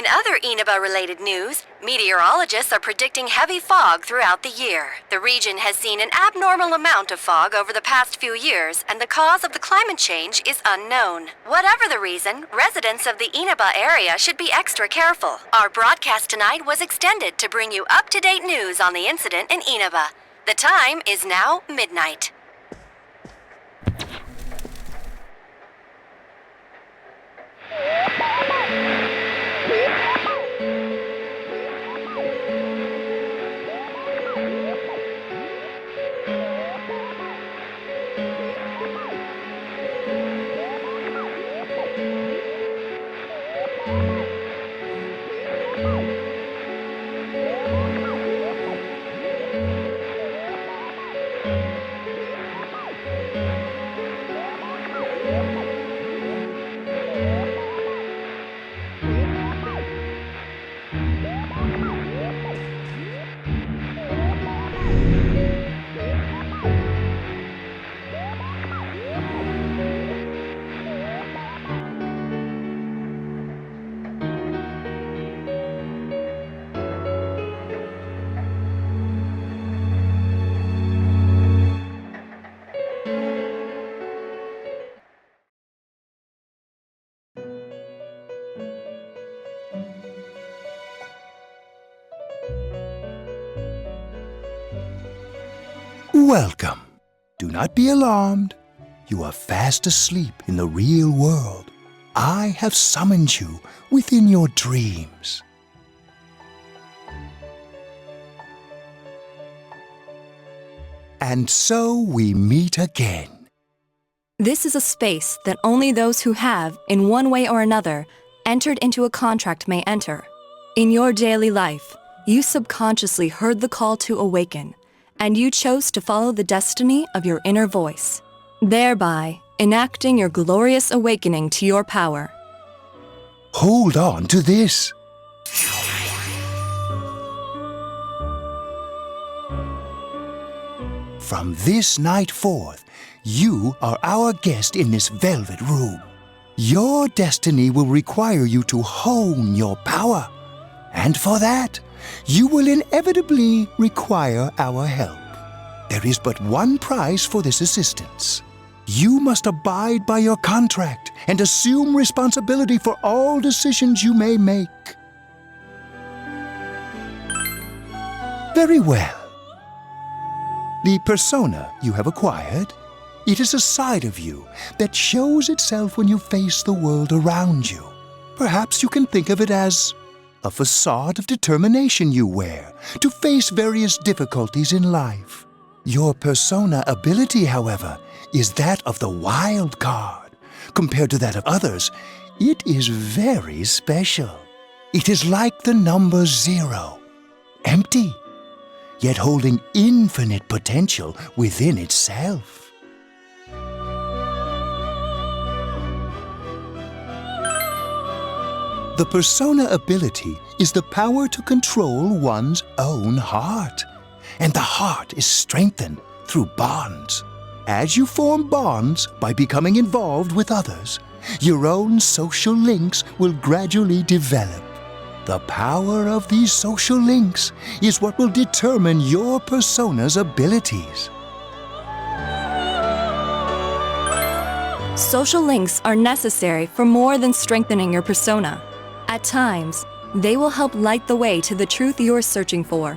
In other Inaba-related news, meteorologists are predicting heavy fog throughout the year. The region has seen an abnormal amount of fog over the past few years, and the cause of the climate change is unknown. Whatever the reason, residents of the Inaba area should be extra careful. Our broadcast tonight was extended to bring you up-to-date news on the incident in Inaba. The time is now midnight. Welcome. Do not be alarmed. You are fast asleep in the real world. I have summoned you within your dreams. And so we meet again. This is a space that only those who have, in one way or another, entered into a contract may enter. In your daily life, you subconsciously heard the call to awaken, and you chose to follow the destiny of your inner voice, thereby enacting your glorious awakening to your power. Hold on to this. From this night forth, you are our guest in this velvet room. Your destiny will require you to hone your power, and for that, you will inevitably require our help. There is but one price for this assistance. You must abide by your contract and assume responsibility for all decisions you may make. Very well. The persona you have acquired, it is a side of you that shows itself when you face the world around you. Perhaps you can think of it as a facade of determination you wear to face various difficulties in life. Your persona ability, however, is that of the wild card. Compared to that of others, it is very special. It is like the number 0, empty, yet holding infinite potential within itself. The persona ability is the power to control one's own heart, and the heart is strengthened through bonds. As you form bonds by becoming involved with others, your own social links will gradually develop. The power of these social links is what will determine your persona's abilities. Social links are necessary for more than strengthening your persona. At times, they will help light the way to the truth you're searching for.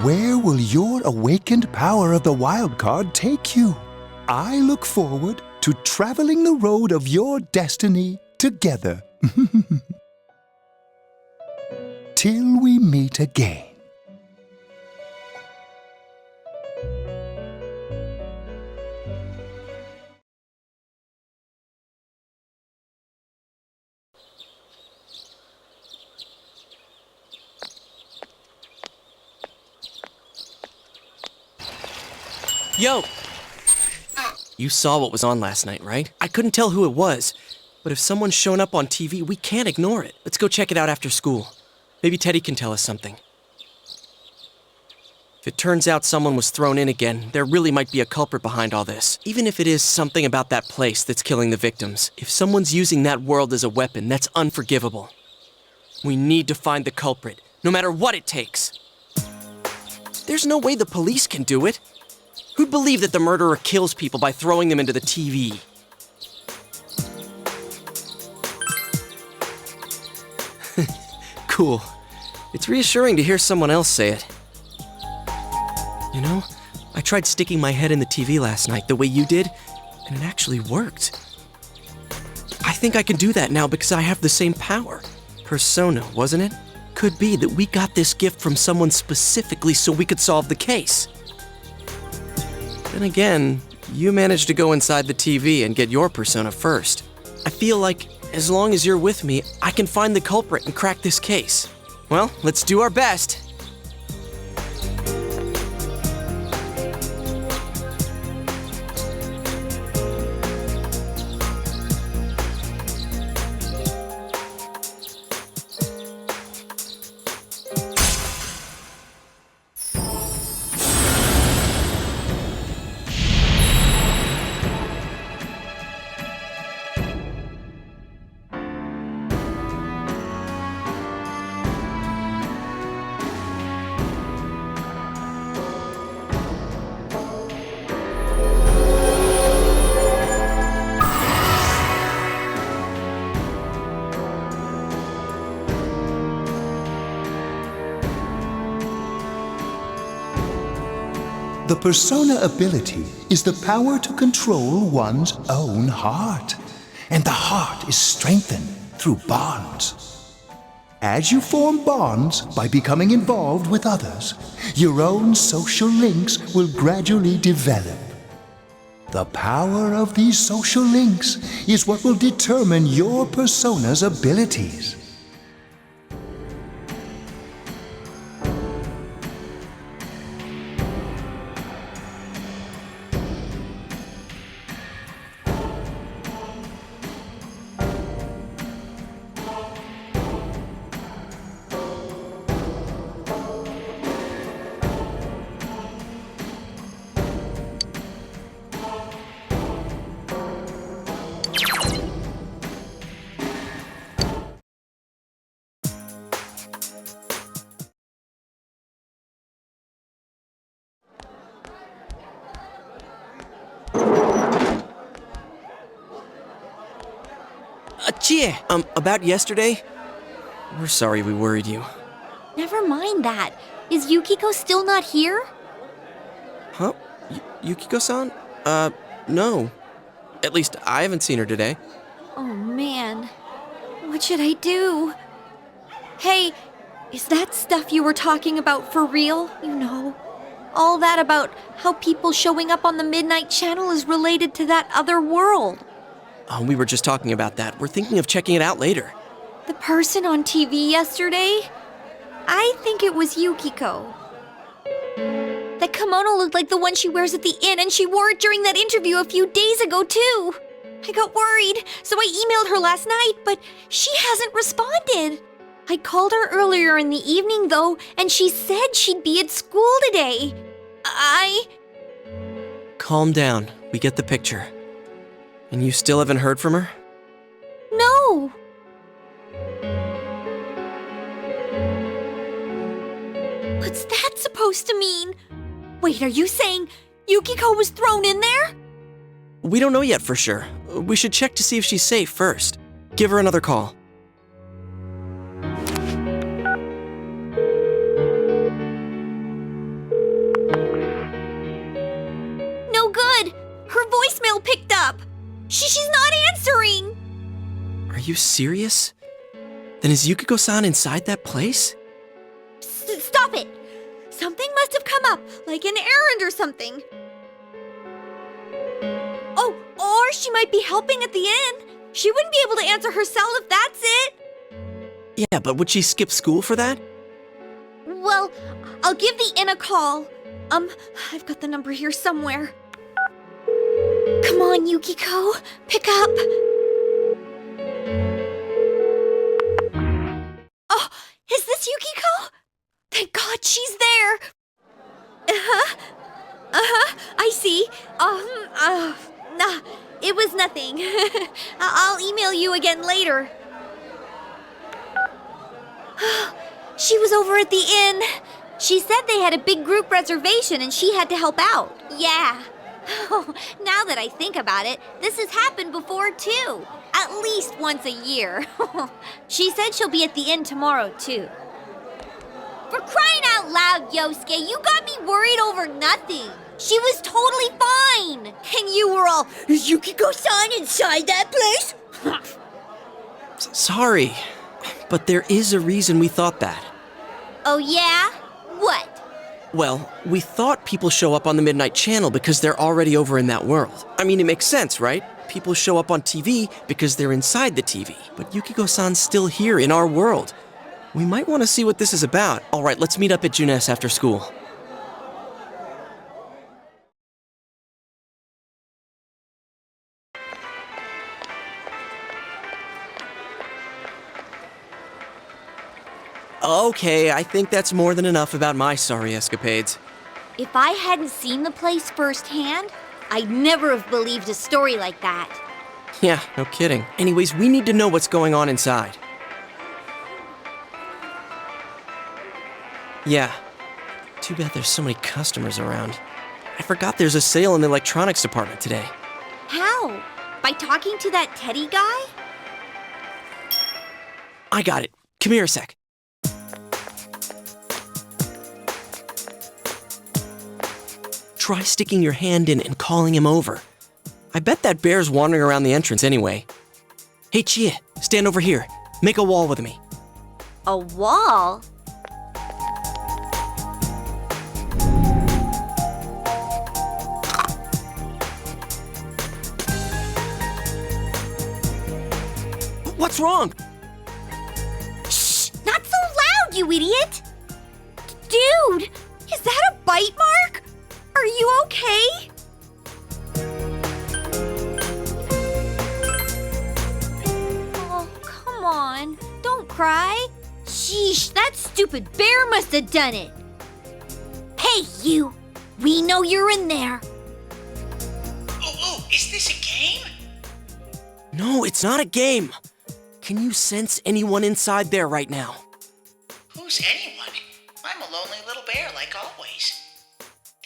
Where will your awakened power of the wild card take you? I look forward to traveling the road of your destiny together. Till we meet again. Yo! You saw what was on last night, right? I couldn't tell who it was, but if someone's shown up on TV, we can't ignore it. Let's go check it out after school. Maybe Teddy can tell us something. it turns out someone was thrown in again, there really might be a culprit behind all this. Even if it is something about that place that's killing the victims, if someone's using that world as a weapon, that's unforgivable. We need to find the culprit, no matter what it takes. There's no way the police can do it. Who'd believe that the murderer kills people by throwing them into the TV? Cool. It's reassuring to hear someone else say it. You know, I tried sticking my head in the TV last night the way you did, and it actually worked. I think I can do that now because I have the same power. Persona, wasn't it? Could be that we got this gift from someone specifically so we could solve the case. Then again, you managed to go inside the TV and get your persona first. I feel like, as long as you're with me, I can find the culprit and crack this case. Well, let's do our best. The persona ability is the power to control one's own heart. And the heart is strengthened through bonds. As you form bonds by becoming involved with others, your own social links will gradually develop. The power of these social links is what will determine your persona's abilities. Chie, about yesterday? We're sorry we worried you. Never mind that. Is Yukiko still not here? Huh? Yukiko-san? No. At least I haven't seen her today. Oh man. What should I do? Hey, is that stuff you were talking about for real? You know, all that about how people showing up on the Midnight Channel is related to that other world. Oh, we were just talking about that. We're thinking of checking it out later. The person on TV yesterday? I think it was Yukiko. That kimono looked like the one she wears at the inn, and she wore it during that interview a few days ago, too. I got worried, so I emailed her last night, but she hasn't responded. I called her earlier in the evening, though, and she said she'd be at school today. Calm down. We get the picture. And you still haven't heard from her? No. What's that supposed to mean? Wait, are you saying Yukiko was thrown in there? We don't know yet for sure. We should check to see if she's safe first. Give her another call. No good. Her voicemail picked up. She's not answering! Are you serious? Then is Yukiko-san inside that place? Stop it! Something must have come up, like an errand or something. Oh, or she might be helping at the inn. She wouldn't be able to answer herself if that's it. Yeah, but would she skip school for that? Well, I'll give the inn a call. I've got the number here somewhere. Come on, Yukiko. Pick up. Oh, is this Yukiko? Thank God she's there. Nah, it was nothing. I'll email you again later. She was over at the inn. She said they had a big group reservation and she had to help out. Yeah. Now that I think about it, this has happened before too. At least once a year. She said she'll be at the inn tomorrow too. For crying out loud, Yosuke, you got me worried over nothing. She was totally fine. And you were all, is Yukiko-san inside that place? Sorry, but there is a reason we thought that. Oh yeah? What? Well, we thought people show up on the Midnight Channel because they're already over in that world. I mean, it makes sense, right? People show up on TV because they're inside the TV. But Yukiko-san's still here in our world. We might want to see what this is about. All right, let's meet up at Junes after school. Okay, I think that's more than enough about my sorry escapades. If I hadn't seen the place firsthand, I'd never have believed a story like that. Yeah, no kidding. Anyways, we need to know what's going on inside. Yeah. Too bad there's so many customers around. I forgot there's a sale in the electronics department today. How? By talking to that Teddy guy? I got it. Come here a sec. Try sticking your hand in and calling him over. I bet that bear's wandering around the entrance anyway. Hey, Chia, stand over here. Make a wall with me. A wall? What's wrong? Shh! Not so loud, you idiot! Dude, is that a bite mark? Are you okay? Oh, come on. Don't cry. Sheesh, that stupid bear must have done it. Hey, you. We know you're in there. Oh, is this a game? No, it's not a game. Can you sense anyone inside there right now? Who's anyone? I'm a lonely little bear like always.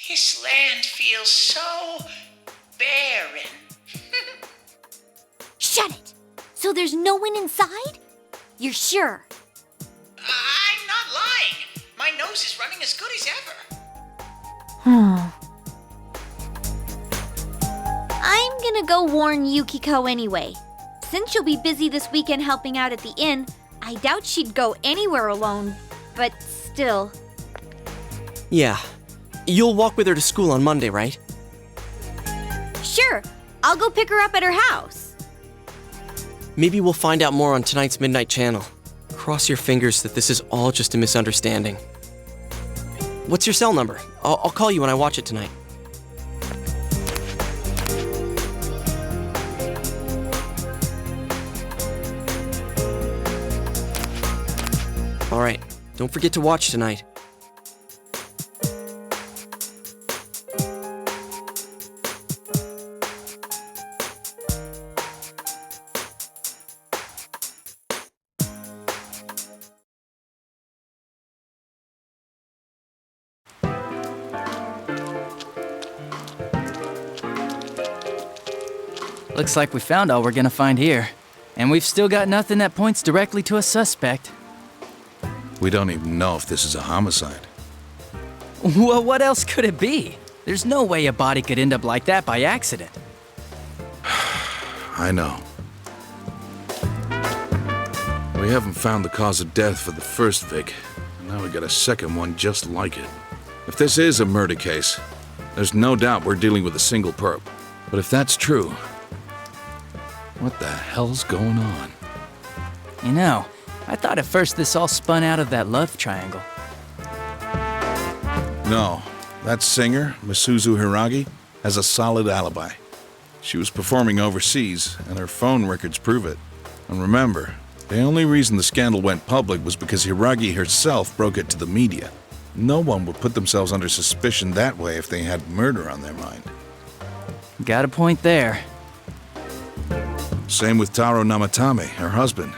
This land feels so barren. Shut it. So there's no one inside? You're sure? I'm not lying. My nose is running as good as ever. I'm gonna go warn Yukiko anyway. Since she'll be busy this weekend helping out at the inn, I doubt she'd go anywhere alone, but still. Yeah. You'll walk with her to school on Monday, right? Sure, I'll go pick her up at her house. Maybe we'll find out more on tonight's Midnight Channel. Cross your fingers that this is all just a misunderstanding. What's your cell number? I'll call you when I watch it tonight. All right, don't forget to watch tonight. Looks like we found all we're gonna find here. And we've still got nothing that points directly to a suspect. We don't even know if this is a homicide. Well, what else could it be? There's no way a body could end up like that by accident. I know. We haven't found the cause of death for the first Vic, and now we got a second one just like it. If this is a murder case, there's no doubt we're dealing with a single perp. But if that's true, what the hell's going on? You know, I thought at first this all spun out of that love triangle. No, that singer, Misuzu Hiragi, has a solid alibi. She was performing overseas, and her phone records prove it. And remember, the only reason the scandal went public was because Hiragi herself broke it to the media. No one would put themselves under suspicion that way if they had murder on their mind. Got a point there. Same with Taro Namatame, her husband.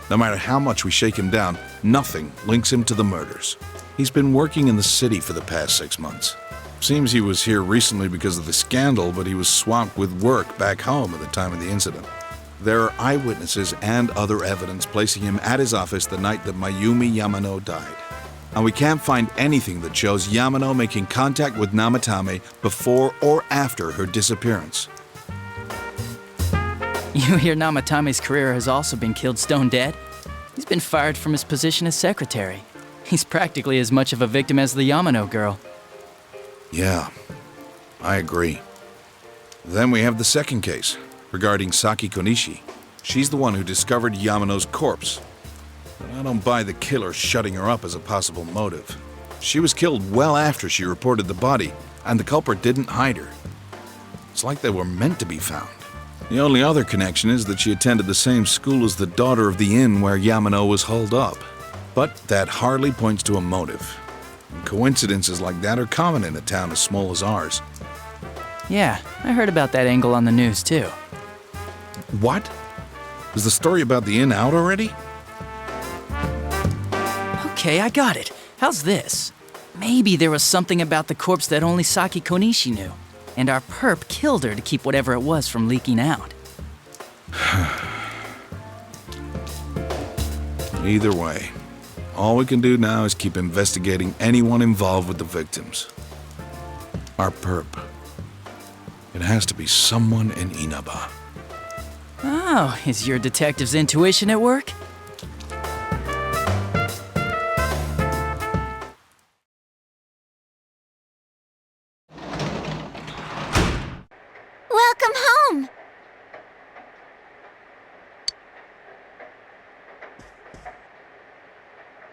No matter how much we shake him down, nothing links him to the murders. He's been working in the city for the past 6 months. Seems he was here recently because of the scandal, but he was swamped with work back home at the time of the incident. There are eyewitnesses and other evidence placing him at his office the night that Mayumi Yamano died. And we can't find anything that shows Yamano making contact with Namatame before or after her disappearance. You hear Namatame's career has also been killed stone dead? He's been fired from his position as secretary. He's practically as much of a victim as the Yamano girl. Yeah, I agree. Then we have the second case, regarding Saki Konishi. She's the one who discovered Yamano's corpse. But I don't buy the killer shutting her up as a possible motive. She was killed well after she reported the body, and the culprit didn't hide her. It's like they were meant to be found. The only other connection is that she attended the same school as the daughter of the inn where Yamano was holed up. But that hardly points to a motive. And coincidences like that are common in a town as small as ours. Yeah, I heard about that angle on the news too. What? Is the story about the inn out already? Okay, I got it. How's this? Maybe there was something about the corpse that only Saki Konishi knew, and our perp killed her to keep whatever it was from leaking out. Either way, all we can do now is keep investigating anyone involved with the victims. Our perp. It has to be someone in Inaba. Oh, is your detective's intuition at work? Welcome home!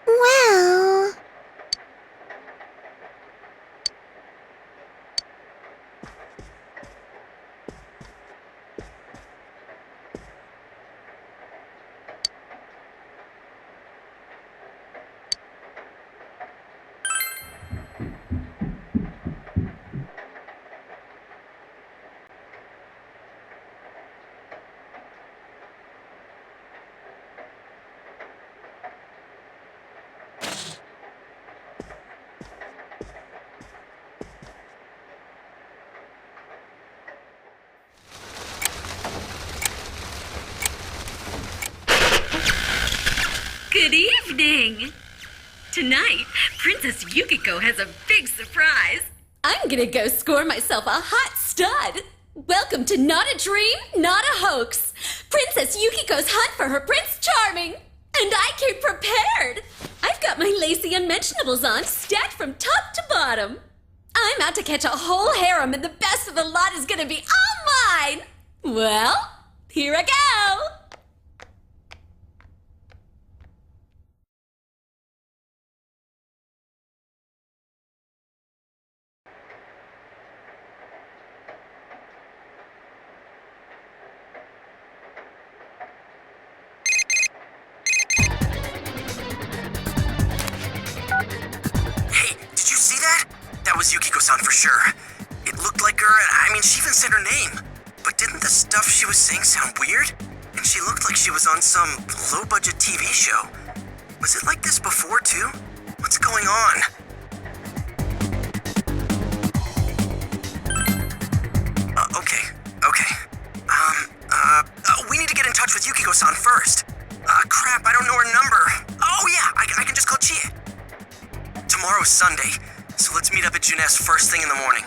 Well... Good evening! Tonight, Princess Yukiko has a big surprise. I'm gonna go score myself a hot stud. Welcome to Not a Dream, Not a Hoax. Princess Yukiko's hunt for her Prince Charming. And I came prepared. I've got my lacy unmentionables on, stacked from top to bottom. I'm out to catch a whole harem, and the best of the lot is gonna be all mine. Well, here I go. Hey, did you see that? That was Yukiko-san for sure. It looked like her, I mean, she even said her name. But didn't the stuff she was saying sound weird? And she looked like she was on some low-budget TV show. Was it like this before, too? What's going on? Okay. We need to get in touch with Yukiko-san first. Crap, I don't know her number. Oh yeah, I can just call Chie. Tomorrow's Sunday, so let's meet up at Juness first thing in the morning.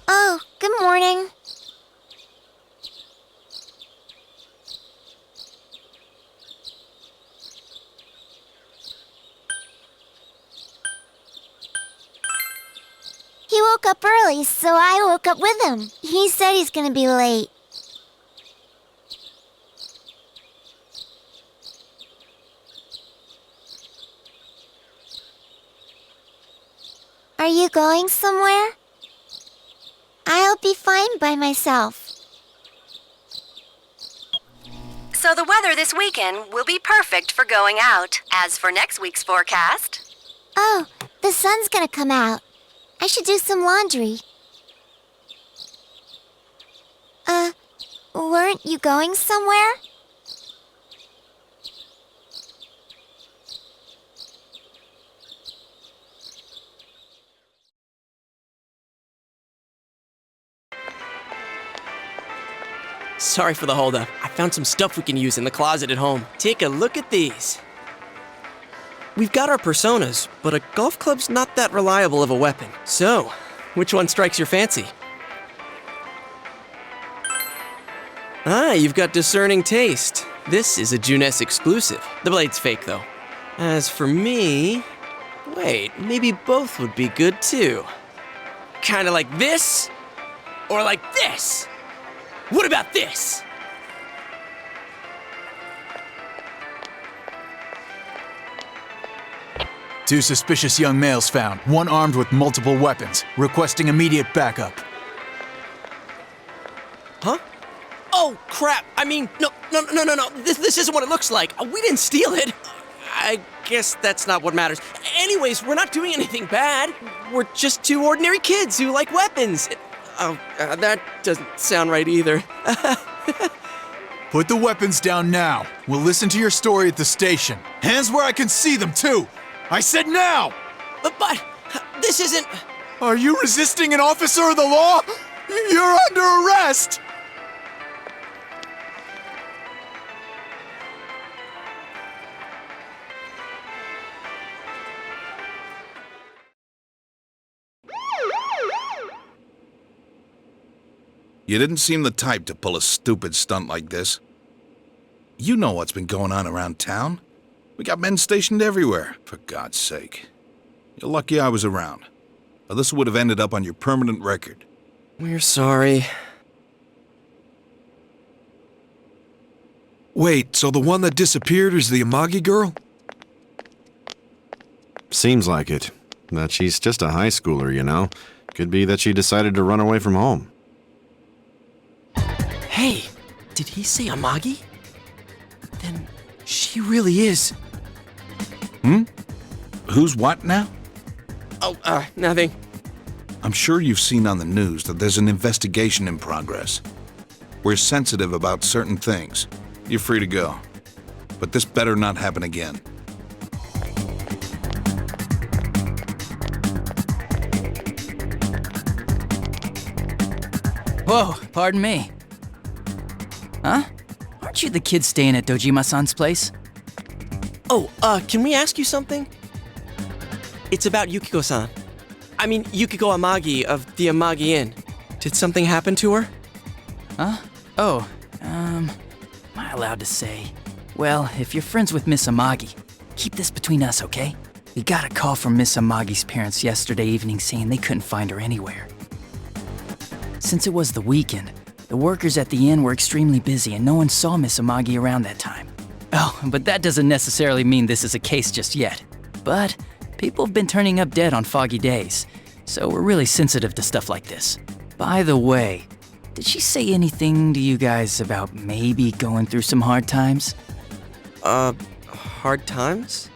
Oh, good morning. He woke up early, so I woke up with him. He said he's gonna be late. Are you going somewhere? I'll be fine by myself. So the weather this weekend will be perfect for going out. As for next week's forecast... Oh, the sun's gonna come out. I should do some laundry. Weren't you going somewhere? Sorry for the holdup. I found some stuff we can use in the closet at home. Take a look at these. We've got our personas, but a golf club's not that reliable of a weapon. So, which one strikes your fancy? Ah, you've got discerning taste. This is a Juness exclusive. The blade's fake, though. As for me... Wait, maybe both would be good, too. Kinda like this? Or like this? What about this? Two suspicious young males found, one armed with multiple weapons, requesting immediate backup. Huh? Oh, crap! I mean, no. This isn't what it looks like. We didn't steal it. I guess that's not what matters. Anyways, we're not doing anything bad. We're just two ordinary kids who like weapons. That doesn't sound right either. Put the weapons down now. We'll listen to your story at the station. Hands where I can see them, too! I said now! But this isn't... Are you resisting an officer of the law? You're under arrest! You didn't seem the type to pull a stupid stunt like this. You know what's been going on around town. We got men stationed everywhere, for God's sake. You're lucky I was around, or this would have ended up on your permanent record. We're sorry. Wait, so the one that disappeared is the Amagi girl? Seems like it. That she's just a high schooler, you know. Could be that she decided to run away from home. Hey, did he say Amagi? Then she really is. Who's what now? Oh, nothing. I'm sure you've seen on the news that there's an investigation in progress. We're sensitive about certain things. You're free to go. But this better not happen again. Whoa, pardon me. Huh? Aren't you the kid staying at Dojima-san's place? Oh, can we ask you something? It's about Yukiko-san. I mean, Yukiko Amagi of the Amagi Inn. Did something happen to her? Huh? Oh, am I allowed to say? Well, if you're friends with Miss Amagi, keep this between us, okay? We got a call from Miss Amagi's parents yesterday evening saying they couldn't find her anywhere. Since it was the weekend, the workers at the inn were extremely busy and no one saw Miss Amagi around that time. Oh, but that doesn't necessarily mean this is a case just yet. But people have been turning up dead on foggy days, so we're really sensitive to stuff like this. By the way, did she say anything to you guys about maybe going through some hard times? Hard times?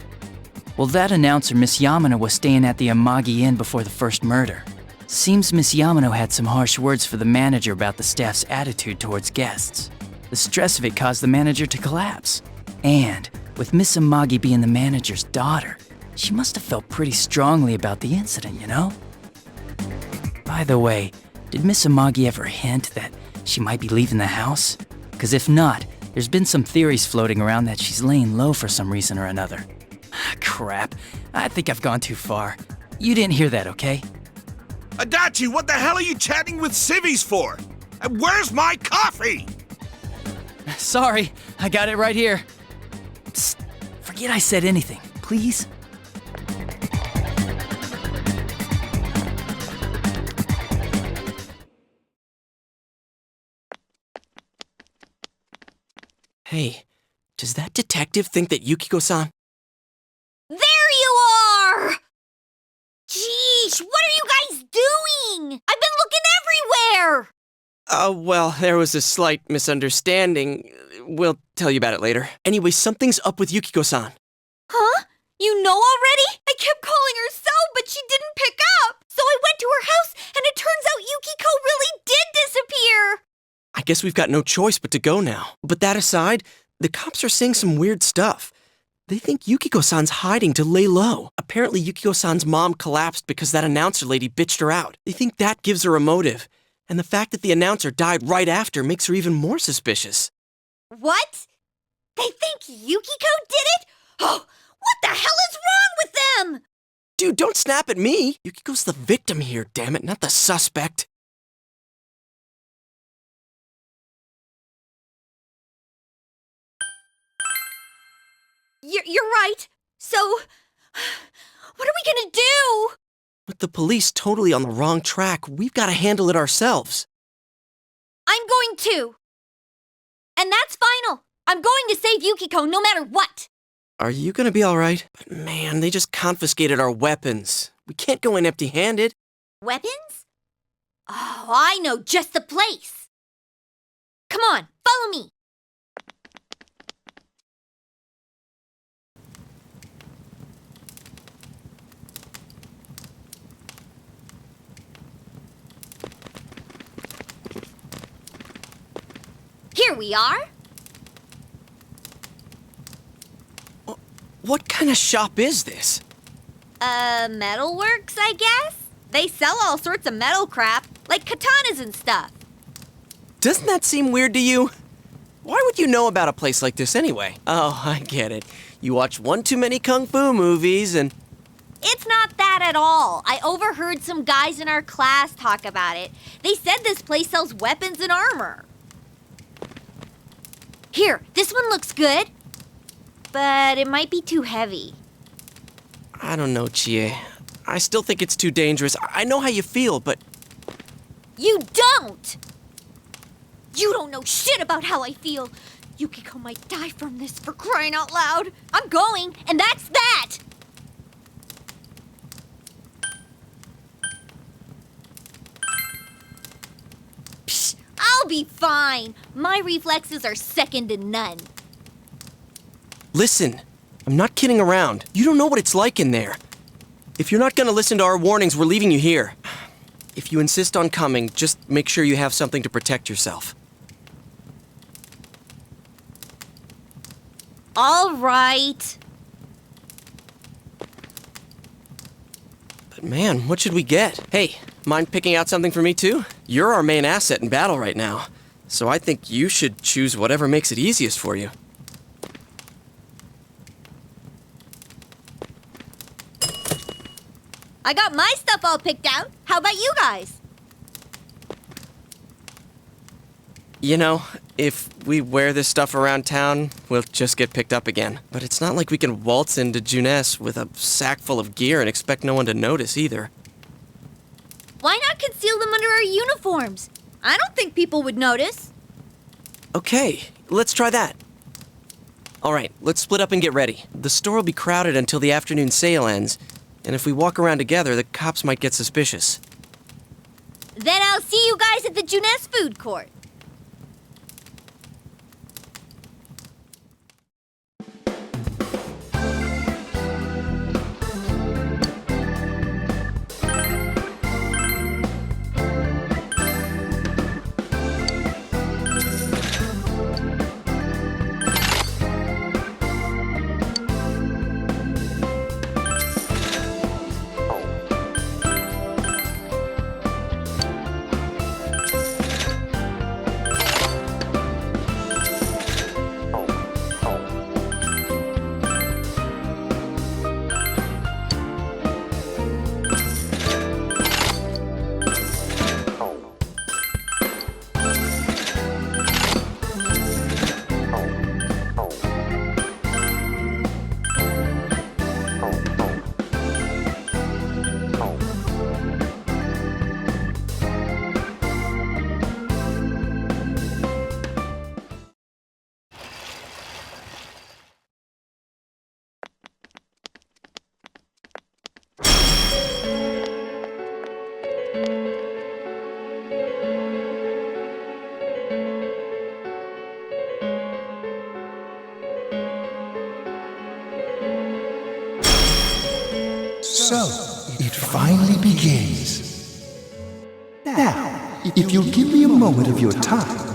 Well, that announcer, Miss Yamano, was staying at the Amagi Inn before the first murder. Seems Miss Yamano had some harsh words for the manager about the staff's attitude towards guests. The stress of it caused the manager to collapse. And, with Miss Amagi being the manager's daughter, she must have felt pretty strongly about the incident, you know? By the way, did Miss Amagi ever hint that she might be leaving the house? 'Cause if not, there's been some theories floating around that she's laying low for some reason or another. Crap, I think I've gone too far. You didn't hear that, okay? Adachi, what the hell are you chatting with civvies for? And where's my coffee? Sorry, I got it right here. Psst, forget I said anything, please. Hey, does that detective think that Yukiko-san... There you are! Gee, Sheesh, what are you guys doing? I've been looking everywhere! Well, there was a slight misunderstanding. We'll tell you about it later. Anyway, something's up with Yukiko-san. Huh? You know already? I kept calling her so, but she didn't pick up. So I went to her house, and it turns out Yukiko really did disappear. I guess we've got no choice but to go now. But that aside, the cops are saying some weird stuff. They think Yukiko-san's hiding to lay low. Apparently, Yukiko-san's mom collapsed because that announcer lady bitched her out. They think that gives her a motive. And the fact that the announcer died right after makes her even more suspicious. What? They think Yukiko did it? Oh, what the hell is wrong with them? Dude, don't snap at me. Yukiko's the victim here, damn it, not the suspect. You're right. So, what are we gonna do? With the police totally on the wrong track, we've got to handle it ourselves. I'm going to. And that's final. I'm going to save Yukiko no matter what. Are you gonna be alright? But man, they just confiscated our weapons. We can't go in empty-handed. Weapons? Oh, I know just the place. Come on, follow me. Here we are. What kind of shop is this? Metalworks, I guess? They sell all sorts of metal crap, like katanas and stuff. Doesn't that seem weird to you? Why would you know about a place like this anyway? Oh, I get it. You watch one too many kung fu movies and... It's not that at all. I overheard some guys in our class talk about it. They said this place sells weapons and armor. Here, this one looks good, but it might be too heavy. I don't know, Chie. I still think it's too dangerous. I know how you feel, but... You don't! You don't know shit about how I feel. Yukiko might die from this, for crying out loud. I'm going, and that's that! Psh, I'll be fine. My reflexes are second to none. Listen, I'm not kidding around. You don't know what it's like in there. If you're not gonna listen to our warnings, we're leaving you here. If you insist on coming, just make sure you have something to protect yourself. All right. But man, what should we get? Hey, mind picking out something for me too? You're our main asset in battle right now, so I think you should choose whatever makes it easiest for you. I got my stuff all picked out. How about you guys? You know, if we wear this stuff around town, we'll just get picked up again. But it's not like we can waltz into Junes with a sack full of gear and expect no one to notice either. Why not conceal them under our uniforms? I don't think people would notice. Okay, let's try that. All right, let's split up and get ready. The store will be crowded until the afternoon sale ends, and if we walk around together, the cops might get suspicious. Then I'll see you guys at the Junes food court. So, it finally begins. Now, if you'll give me a moment of your time.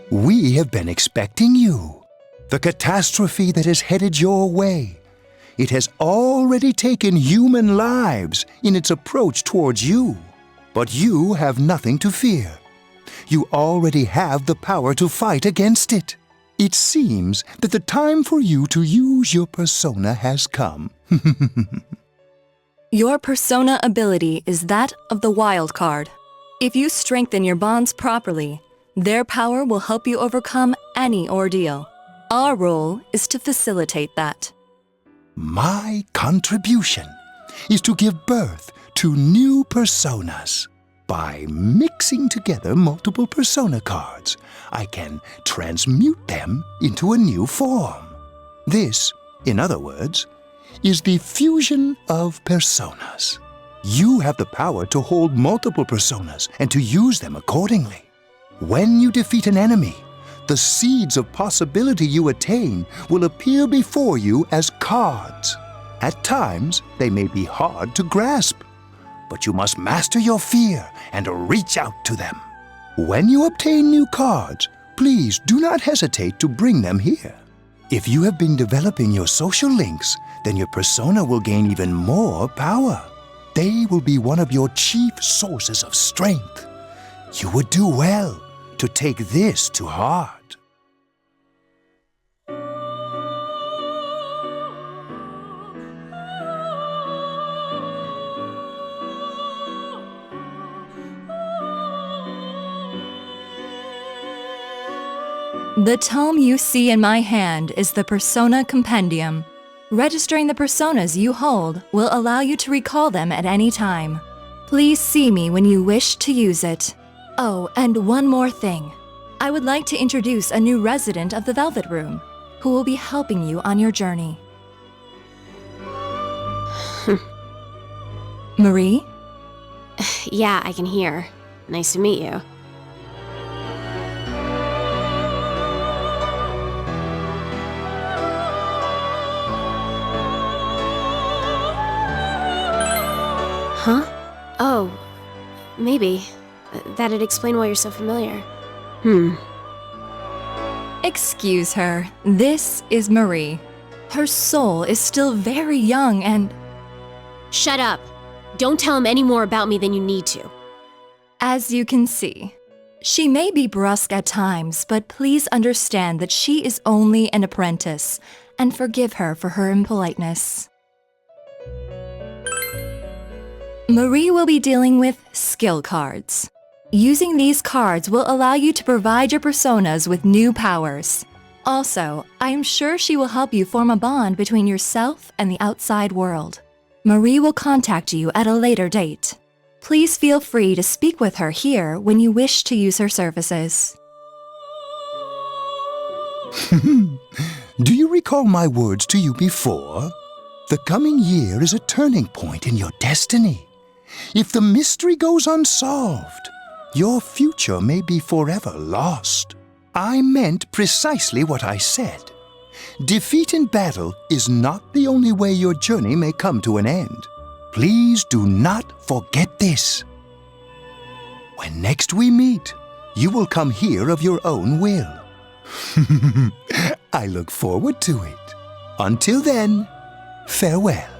We have been expecting you. The catastrophe that is headed your way. It has already taken human lives in its approach towards you. But you have nothing to fear. You already have the power to fight against it. It seems that the time for you to use your persona has come. Your persona ability is that of the wild card. If you strengthen your bonds properly, their power will help you overcome any ordeal. Our role is to facilitate that. My contribution is to give birth to new personas. By mixing together multiple persona cards, I can transmute them into a new form. This, in other words, is the fusion of personas. You have the power to hold multiple personas and to use them accordingly. When you defeat an enemy, the seeds of possibility you attain will appear before you as cards. At times, they may be hard to grasp, but you must master your fear and reach out to them. When you obtain new cards, please do not hesitate to bring them here. If you have been developing your social links, then your persona will gain even more power. They will be one of your chief sources of strength. You would do well to take this to heart. The tome you see in my hand is the Persona Compendium. Registering the personas you hold will allow you to recall them at any time. Please see me when you wish to use it. Oh, and one more thing. I would like to introduce a new resident of the Velvet Room, who will be helping you on your journey. Marie? Yeah, I can hear. Nice to meet you. Huh? Oh, maybe. That'd explain why you're so familiar. Excuse her. This is Marie. Her soul is still very young and... Shut up. Don't tell him any more about me than you need to. As you can see, she may be brusque at times, but please understand that she is only an apprentice, and forgive her for her impoliteness. Marie will be dealing with skill cards. Using these cards will allow you to provide your personas with new powers. Also, I am sure she will help you form a bond between yourself and the outside world. Marie will contact you at a later date. Please feel free to speak with her here when you wish to use her services. Do you recall my words to you before? The coming year is a turning point in your destiny. If the mystery goes unsolved, your future may be forever lost. I meant precisely what I said. Defeat in battle is not the only way your journey may come to an end. Please do not forget this. When next we meet, you will come here of your own will. I look forward to it. Until then, farewell.